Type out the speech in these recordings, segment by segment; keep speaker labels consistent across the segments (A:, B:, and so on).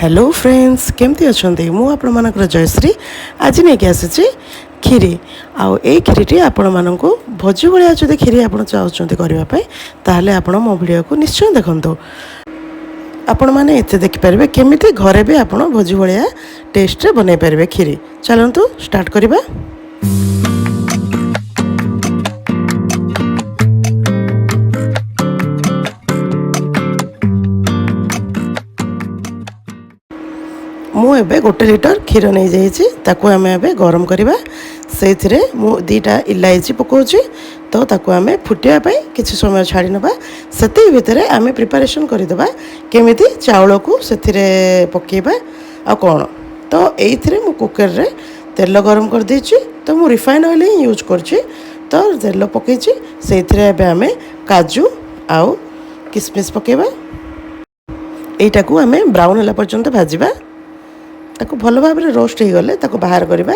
A: Hello friends केमती अच्छा मुझे जयश्री आज नहीं आसी खीरी आउ खीरी आपण मानक भोजी भाया जब खीरी आप चाहते करने ताहले आपण मो वीडियो को निश्चय देखु आपण मैंने ये देखिपारे केमी घरे भी आप भोजी भाया टेस्ट बनई पारे खीरी चलतु स्टार्ट करवा। मुझे गोटे लिटर क्षीर नहीं जाइए आम ए गरम करवा से दुईटा इलायची पकाऊँगी तो आम फुटापी किसी समय छाड़ी नवा से भितर आम प्रिपारेसन करदे केमी चाउल को से पकेबा आ कौन तो ये मु कुकर रे तेल गरम कर देछि तो मु रिफाइन ऑयल ही यूज करछि तो तेल पकई से आम काजू आउ किसमिस पकेबा यटा को आम ब्राउन है पर्यंत भाजवा ताको भल भाव में रोस्ट हो गले ताको बाहर करवा।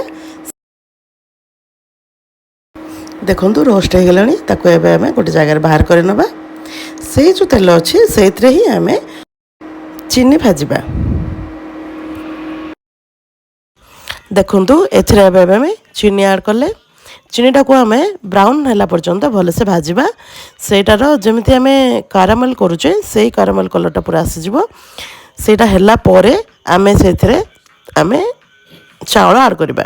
A: देखु रोस्ट हो गलानी ताको एबे आमे गोटे जगह बाहर कर नबा से जो तेल अच्छी से ही आम चीनी भाजवा। देखु एमें चीनी ऐड कले चीनीटा को आम ब्राउन है पर्यंत भलसे भाजवा सेटार जमी आम कारामेल करुचे से कारामेल कलरटा पूरा आसीज सेटा हैला परे आमे से आमे चावल ऐड करवा।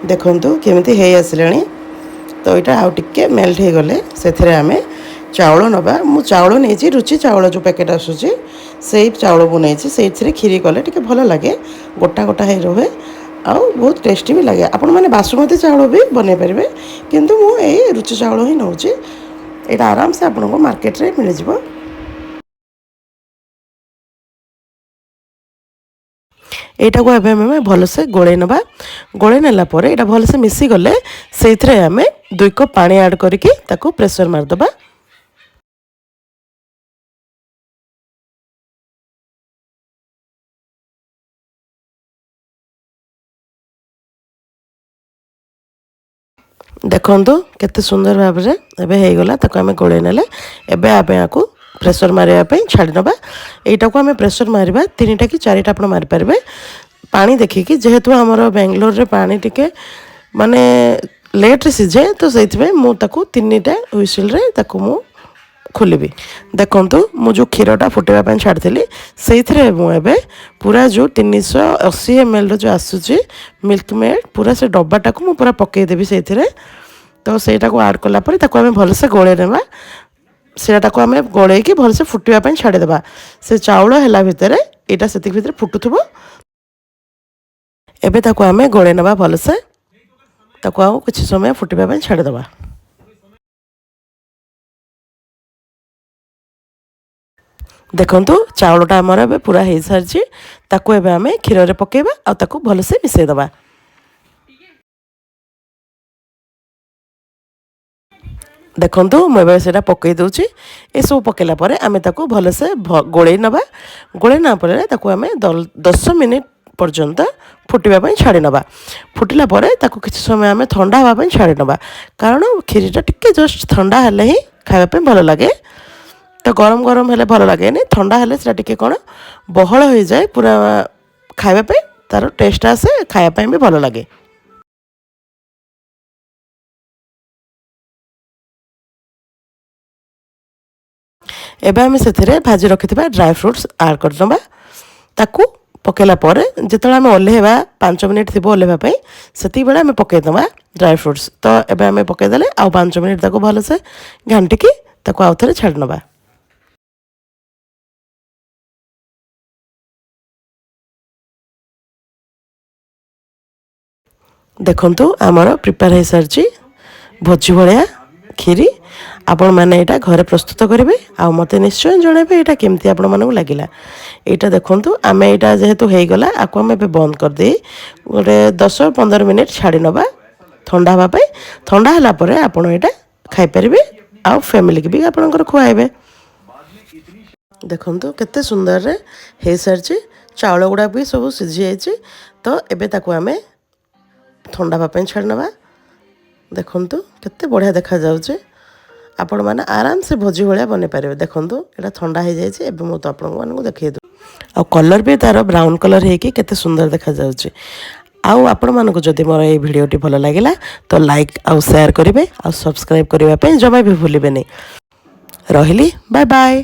A: देखंतु केमिति हे आसिलानी तो यहाँ आउ टिके मेल्ट हो गले से आम चावल नवा मु चावल नहीं रुचि चावल जो पैकेट आसूची से चावल को नहीं से खीरी कले टिके भल लगे गोटा गोटा हो रहे आउ बहुत टेस्टी भी लगे। आपण मैंने बासमती चावल भी बन पारे किंतु मु ए रुचि चावल ही नौ यहाँ आराम से आपको मार्केट रे मिल जाव। यहाँ को आम भलसे गोले नवा गोले नेला यहाँ भलसे मिसी गले से आम 2 कप पानी ऐड करके प्रेशर मारदबा। देखंतु केते सुंदर भाव में एबे हो गला ताको आम गोले नेले एबे आम याकू प्रेशर मारिया छाड़ी नवा। यहाँ को आम प्रेशर मारिबा 3टा कि 4टा आप मारि पारे पानी देखिकी जेहेतु आमर बेंगलोर रे पानी टिके माने लेट रे सीझे तो से 3टा हुइसिल रे ताको मु खोलिबी। देखंतु मु जो क्षीरटा फुटेबा छाड़ी से मुझे पूरा जो 380 ml जो आसूची मिल्क मेड पूरा से डब्बाटा को पूरा पकईदेवी से तो सेटा को ऐड कलापर आम भलसे गोले नेबा सेटा को आम गोले की भलसे फुटापी छाड़ीदेवा से चाउल है भितर यहाँ से भितर फुटुथबो एबे ताको आम गोले नेबा भलसे ताको आउ किछि समय फुटापी छाड़ीदेवा। देखंतु चाउलटा आमर ए पूरा हो सारी ताको एबे आमे क्षीर रे पकेबा आ ताको भलसे मिसई दबा। देखंतु मुझे से पकई दूची ये सब पकेला परे आमे ताको भलसे गोले नबा गोले ना परे ताको आमे 10 मिनिट पर्यंत फुटापी छाड़ी नबा फुटिला परे ताको किछि समय आमे ठंडा हवा छाड़ी नबा कारण खीरीटा टिके जस्ट ठंडा हेले ही खाइबा पे भल लगे तो गरम गरम हेले भल लगे ठंडा हेले सेटा टिके कोन बहळ हो जाए पूरा खाइबा पे तार टेस्ट आसे खाइबा पे भी भल लगे। एबे आमे सेथिरे भाजी रखिथिबा ड्राई फ्रूट्स ऐड कर दबा ताकू पकेला परे जेतला आमे ओल्हेबा 5 मिनिट थिबो ओल्हेबा पई सेति बेला आमे पके दबा ड्राई फ्रूट्स तो एबे आमे पके देले आ 5 मिनिट ताकू भल से घांटी की ताकू आउथरे छाड़ नबा। देखंतु आमर प्रिपेयर हो सारी भोजी भाया खीरी आपण मैंने यहाँ घरे प्रस्तुत करेंगे आ मते निश्चय जनइबे यहाँ केमती आपण मानक लगिला। यहाँ देखंतु आम यहाँ जेहेतु हो गला आपको आम बंद कर दे गोटे 10-15 मिनिट छाड़ी नबा ठंडा हाँवाई ठंडा है आपड़ यहाँ खाईपारे आ फैमिली की भी आपंकर खुआबे। देखंतु केते सुंदर रे हो सारी चाउल गुड़ा भी सब सीझी जाइए तो एबे ताको आमे ठंडा हाँवाई छाड़ी नबा ଦେଖନ୍ତୁ କେତେ ବଢ଼ିଆ ଦେଖାଯାଉଛି। ଆପଣମାନେ ଆରାମସେ ଭୋଜି ଭଳିଆ ବନେଇ ପାରିବେ। ଦେଖନ୍ତୁ ଏଇଟା ଥଣ୍ଡା ହେଇଯାଇଛି। ଏବେ ମୁଁ ତ ଆପଣମାନଙ୍କୁ ଦେଖେଇ ଦେଉଛି। ଆଉ କଲର୍ ବି ତା'ର ବ୍ରାଉନ୍ କଲର୍ ହେଇକି କେତେ ସୁନ୍ଦର ଦେଖାଯାଉଛି। ଆଉ ଆପଣମାନଙ୍କୁ ଯଦି ମୋର ଏଇ ଭିଡ଼ିଓଟି ଭଲ ଲାଗିଲା ତ ଲାଇକ୍ ଆଉ ସେୟାର କରିବେ ଆଉ ସବସ୍କ୍ରାଇବ୍ କରିବା ପାଇଁ ଜମା ବି ଭୁଲିବେନି। ରହିଲି, ବାଏ ବାଏ।